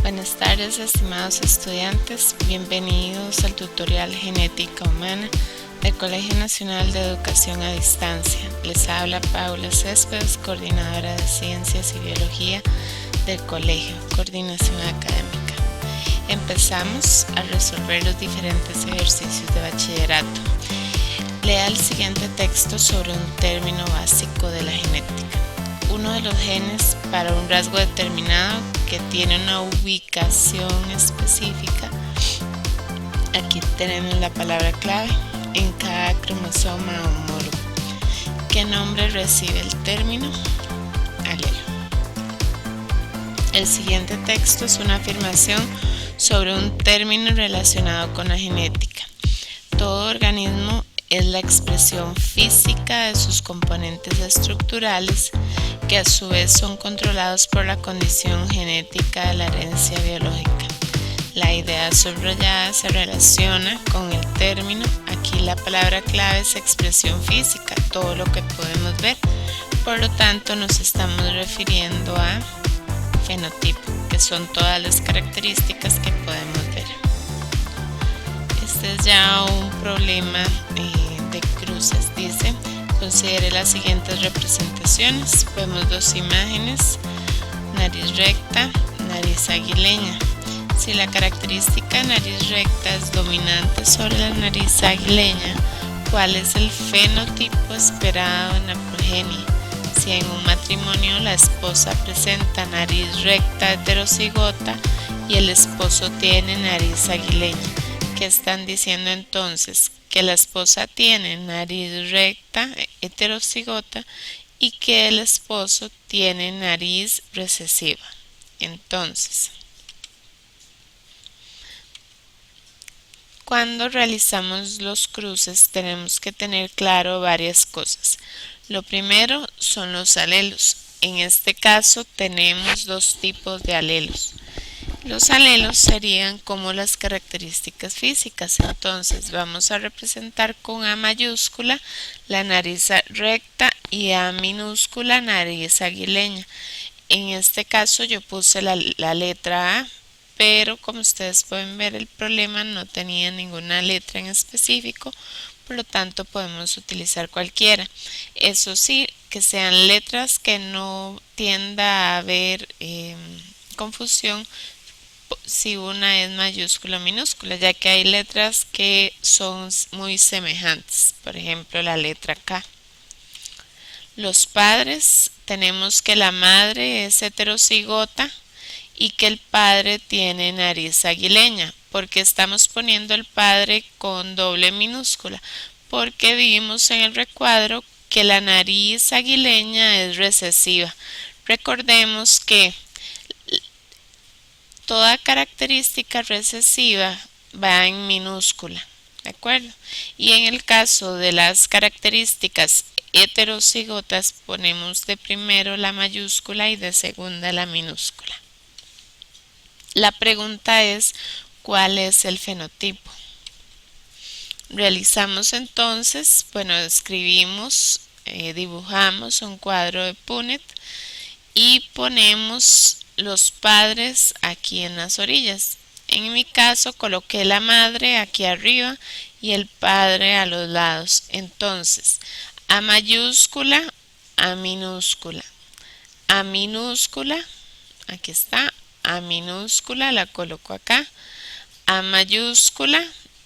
Buenas tardes, estimados estudiantes, bienvenidos al tutorial Genética Humana del Colegio Nacional de Educación a Distancia. Les habla Paula Céspedes, coordinadora de Ciencias y Biología del Colegio, Coordinación Académica. Empezamos a resolver los diferentes ejercicios de bachillerato. Lea el siguiente texto sobre un término básico de la genética. Uno de los genes para un rasgo determinado que tiene una ubicación específica. Aquí tenemos la palabra clave en cada cromosoma homólogo. ¿Qué nombre recibe el término? Alelo. El siguiente texto es una afirmación sobre un término relacionado con la genética. Todo organismo es la expresión física de sus componentes estructurales que a su vez son controlados por la condición genética de la herencia biológica. La idea subrayada se relaciona con el término. Aquí la palabra clave es expresión física, todo lo que podemos ver. Por lo tanto, nos estamos refiriendo a fenotipo, que son todas las características que podemos ver. Este es ya un problema de cruces. Dice: considere las siguientes representaciones. Vemos dos imágenes: nariz recta, nariz aguileña. Si la característica nariz recta es dominante sobre la nariz aguileña, ¿cuál es el fenotipo esperado en la progenie? Si en un matrimonio la esposa presenta nariz recta heterocigota y el esposo tiene nariz aguileña, ¿qué están diciendo entonces? Que la esposa tiene nariz recta heterocigota y que el esposo tiene nariz recesiva. Entonces, cuando realizamos los cruces tenemos que tener claro varias cosas. Lo primero son los alelos. En este caso tenemos dos tipos de alelos. Los alelos serían como las características físicas. Entonces vamos a representar con A mayúscula la nariz recta y A minúscula nariz aguileña. En este caso yo puse la letra A, pero como ustedes pueden ver, el problema no tenía ninguna letra en específico, por lo tanto podemos utilizar cualquiera. Eso sí, que sean letras que no tienda a haber confusión si una es mayúscula o minúscula, ya que hay letras que son muy semejantes. Por ejemplo, la letra K. Los padres, tenemos que la madre es heterocigota y que el padre tiene nariz aguileña. ¿Por qué estamos poniendo el padre con doble minúscula? Porque vimos en el recuadro que la nariz aguileña es recesiva. Recordemos que toda característica recesiva va en minúscula, ¿de acuerdo? Y en el caso de las características heterocigotas ponemos de primero la mayúscula y de segunda la minúscula. La pregunta es: ¿cuál es el fenotipo? Realizamos entonces, escribimos, dibujamos un cuadro de Punnett y ponemos los padres aquí en las orillas. En mi caso coloqué la madre aquí arriba y el padre a los lados. Entonces, A mayúscula, A minúscula, A minúscula, aquí está, A minúscula, la coloco acá, A mayúscula,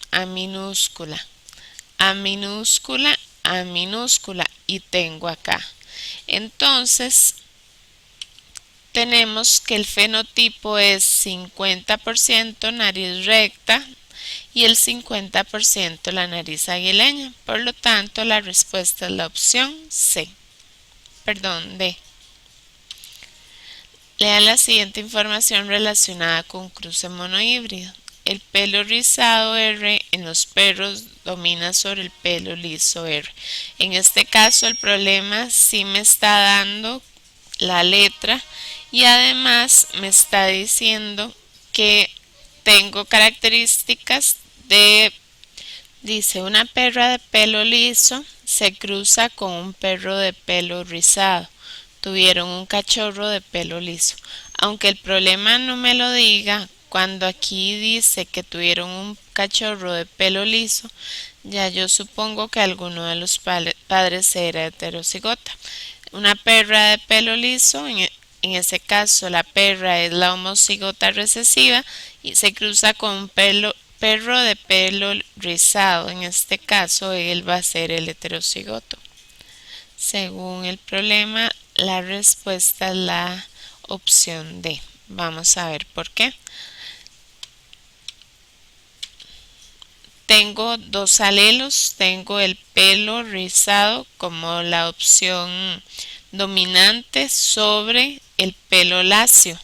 A minúscula, A minúscula, A minúscula y tengo acá. Entonces, tenemos que el fenotipo es 50% nariz recta y el 50% la nariz aguileña. Por lo tanto, la respuesta es la opción D. Lea la siguiente información relacionada con cruce monohíbrido. El pelo rizado R en los perros domina sobre el pelo liso R. En este caso el problema sí me está dando la letra y además me está diciendo que tengo características dice, una perra de pelo liso se cruza con un perro de pelo rizado. Tuvieron un cachorro de pelo liso. Aunque el problema no me lo diga, cuando aquí dice que tuvieron un cachorro de pelo liso, ya yo supongo que alguno de los padres era heterocigota. Una perra de pelo liso, en ese caso la perra es la homocigota recesiva y se cruza con un perro de pelo rizado. En este caso él va a ser el heterocigoto. Según el problema, la respuesta es la opción D. Vamos a ver por qué. Tengo dos alelos, tengo el pelo rizado como la opción dominante sobre el pelo lacio.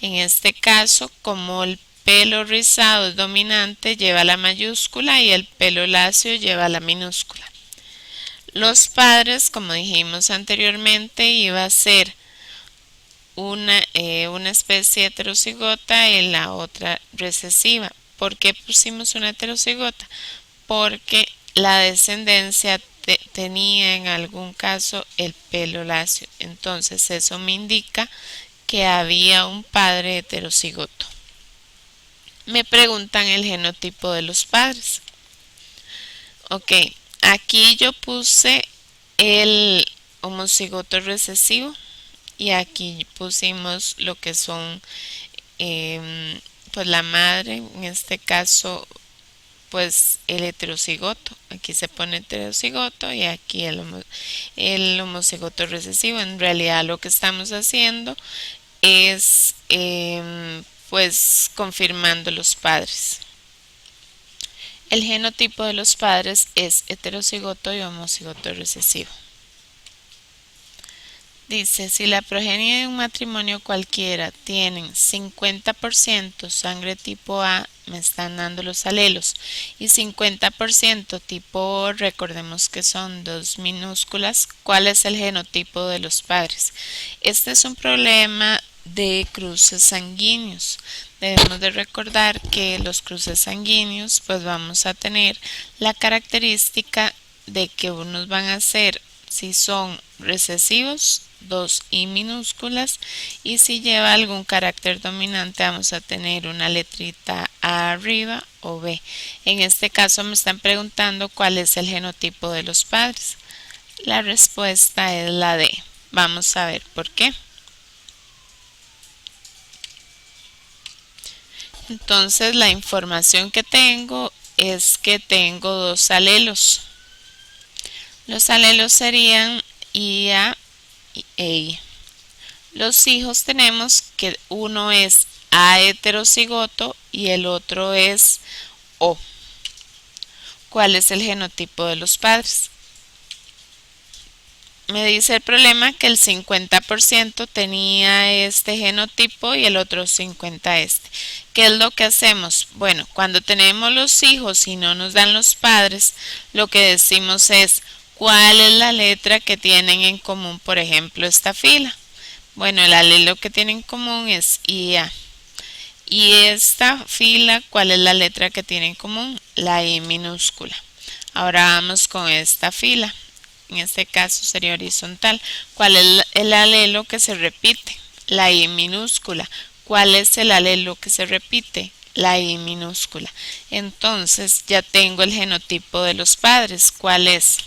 En este caso, como el pelo rizado es dominante, lleva la mayúscula y el pelo lacio lleva la minúscula. Los padres, como dijimos anteriormente, iba a ser una especie heterocigota y la otra recesiva. ¿Por qué pusimos una heterocigota? Porque la descendencia tenía en algún caso el pelo lacio. Entonces eso me indica que había un padre heterocigoto. Me preguntan el genotipo de los padres. Ok, aquí yo puse el homocigoto recesivo y aquí pusimos lo que son pues la madre, en este caso pues el heterocigoto. Aquí se pone heterocigoto y aquí el homocigoto recesivo. En realidad lo que estamos haciendo es pues confirmando los padres. El genotipo de los padres es heterocigoto y homocigoto recesivo. Dice, si la progenie de un matrimonio cualquiera tienen 50% sangre tipo A, me están dando los alelos, y 50% tipo O, recordemos que son dos minúsculas, ¿cuál es el genotipo de los padres? Este es un problema de cruces sanguíneos. Debemos de recordar que los cruces sanguíneos pues vamos a tener la característica de que unos van a ser, si son recesivos, dos I minúsculas, y si lleva algún carácter dominante vamos a tener una letrita A arriba o B. En este caso me están preguntando cuál es el genotipo de los padres. La respuesta es la D. Vamos a ver por qué. Entonces la información que tengo es que tengo dos alelos. Los alelos serían IA y EI. Los hijos tenemos que uno es A heterocigoto y el otro es O. ¿Cuál es el genotipo de los padres? Me dice el problema que el 50% tenía este genotipo y el otro 50% este. ¿Qué es lo que hacemos? Bueno, cuando tenemos los hijos y no nos dan los padres, lo que decimos es ¿cuál es la letra que tienen en común, por ejemplo, esta fila? Bueno, el alelo que tienen en común es IA. Y esta fila, ¿cuál es la letra que tiene en común? La I minúscula. Ahora vamos con esta fila. En este caso sería horizontal. ¿Cuál es el alelo que se repite? La I minúscula. ¿Cuál es el alelo que se repite? La I minúscula. Entonces ya tengo el genotipo de los padres. ¿Cuál es?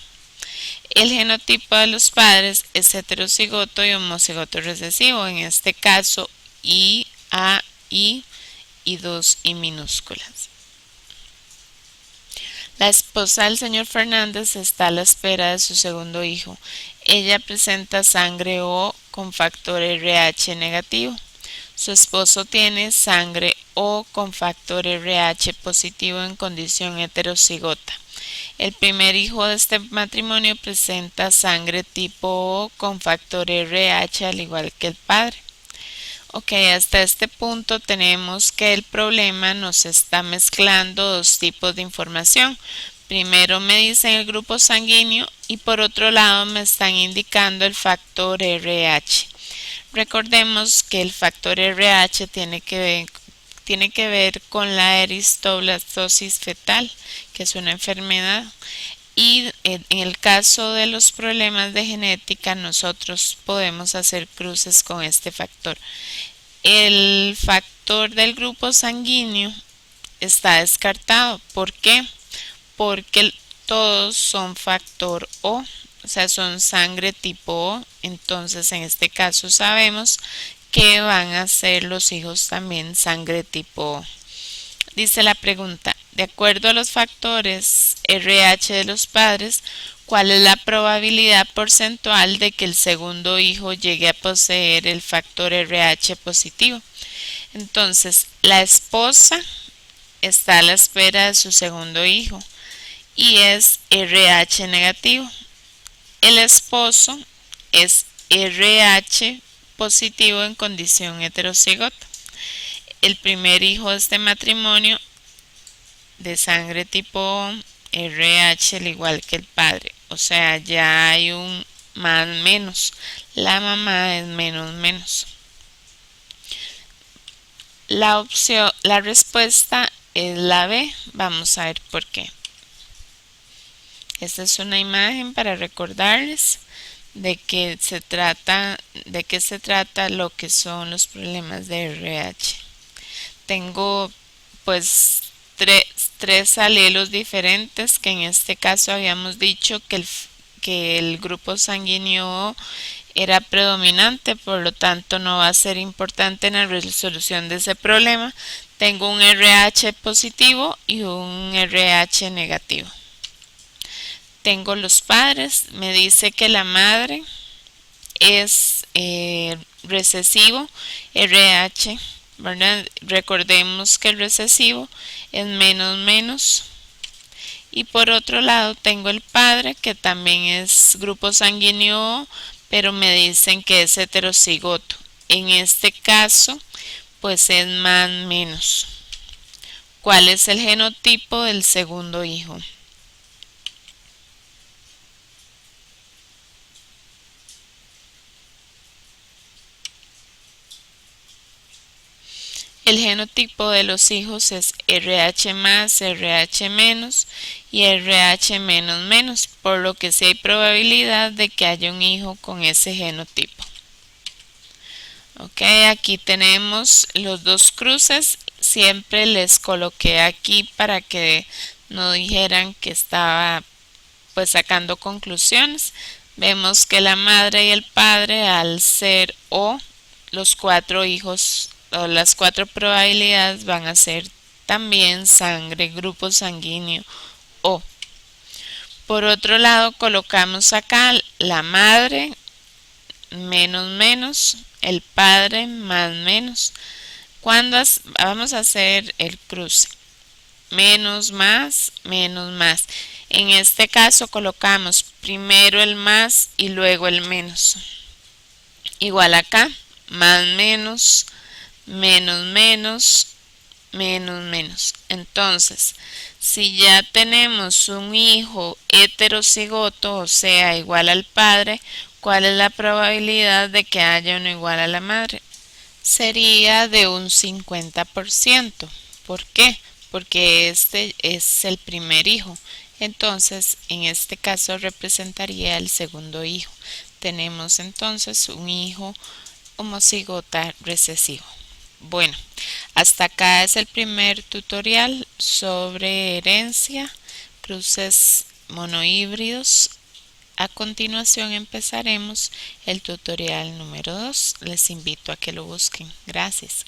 El genotipo de los padres es heterocigoto y homocigoto recesivo. En este caso, I, A, I y dos I minúsculas. La esposa del señor Fernández está a la espera de su segundo hijo. Ella presenta sangre O con factor RH negativo. Su esposo tiene sangre O con factor RH positivo en condición heterocigota. El primer hijo de este matrimonio presenta sangre tipo O con factor RH al igual que el padre. Ok, hasta este punto tenemos que el problema nos está mezclando dos tipos de información. Primero me dicen el grupo sanguíneo y por otro lado me están indicando el factor RH. Recordemos que el factor RH tiene que ver con la eristoblastosis fetal, que es una enfermedad. Y en el caso de los problemas de genética, nosotros podemos hacer cruces con este factor. El factor del grupo sanguíneo está descartado. ¿Por qué? Porque todos son factor o sea, son sangre tipo O. Entonces, en este caso sabemos que van a ser los hijos también sangre tipo O. Dice la pregunta, de acuerdo a los factores RH de los padres, ¿cuál es la probabilidad porcentual de que el segundo hijo llegue a poseer el factor RH positivo? Entonces, la esposa está a la espera de su segundo hijo y es RH negativo. El esposo es RH positivo en condición heterocigota. El primer hijo de este matrimonio de sangre tipo O, RH al igual que el padre. O sea, ya hay un más menos. La mamá es menos menos. La respuesta es la B. Vamos a ver por qué. Esta es una imagen para recordarles de qué se trata lo que son los problemas de RH. Tengo pues tres alelos diferentes que en este caso habíamos dicho que el grupo sanguíneo era predominante, por lo tanto no va a ser importante en la resolución de ese problema. Tengo un RH positivo y un RH negativo. Tengo los padres, me dice que la madre es recesivo RH, ¿verdad? Recordemos que el recesivo es menos menos. Y por otro lado tengo el padre que también es grupo sanguíneo, pero me dicen que es heterocigoto. En este caso, pues es más menos. ¿Cuál es el genotipo del segundo hijo? El genotipo de los hijos es RH más, RH menos y RH menos menos, por lo que sí hay probabilidad de que haya un hijo con ese genotipo. Ok, aquí tenemos los dos cruces. Siempre les coloqué aquí para que no dijeran que estaba pues sacando conclusiones. Vemos que la madre y el padre, al ser O, los cuatro hijos o las cuatro probabilidades van a ser también sangre, grupo sanguíneo O. Por otro lado, colocamos acá la madre menos menos, el padre más menos. Cuando vamos a hacer el cruce, menos más, menos más. En este caso colocamos primero el más y luego el menos. Igual acá, más menos, menos menos, menos menos. Entonces, si ya tenemos un hijo heterocigoto, o sea, igual al padre, ¿cuál es la probabilidad de que haya uno igual a la madre? Sería de un 50%. ¿Por qué? Porque este es el primer hijo. Entonces, en este caso representaría el segundo hijo. Tenemos entonces un hijo homocigota recesivo. Bueno, hasta acá es el primer tutorial sobre herencia, cruces monohíbridos. A continuación empezaremos el tutorial número 2. Les invito a que lo busquen. Gracias.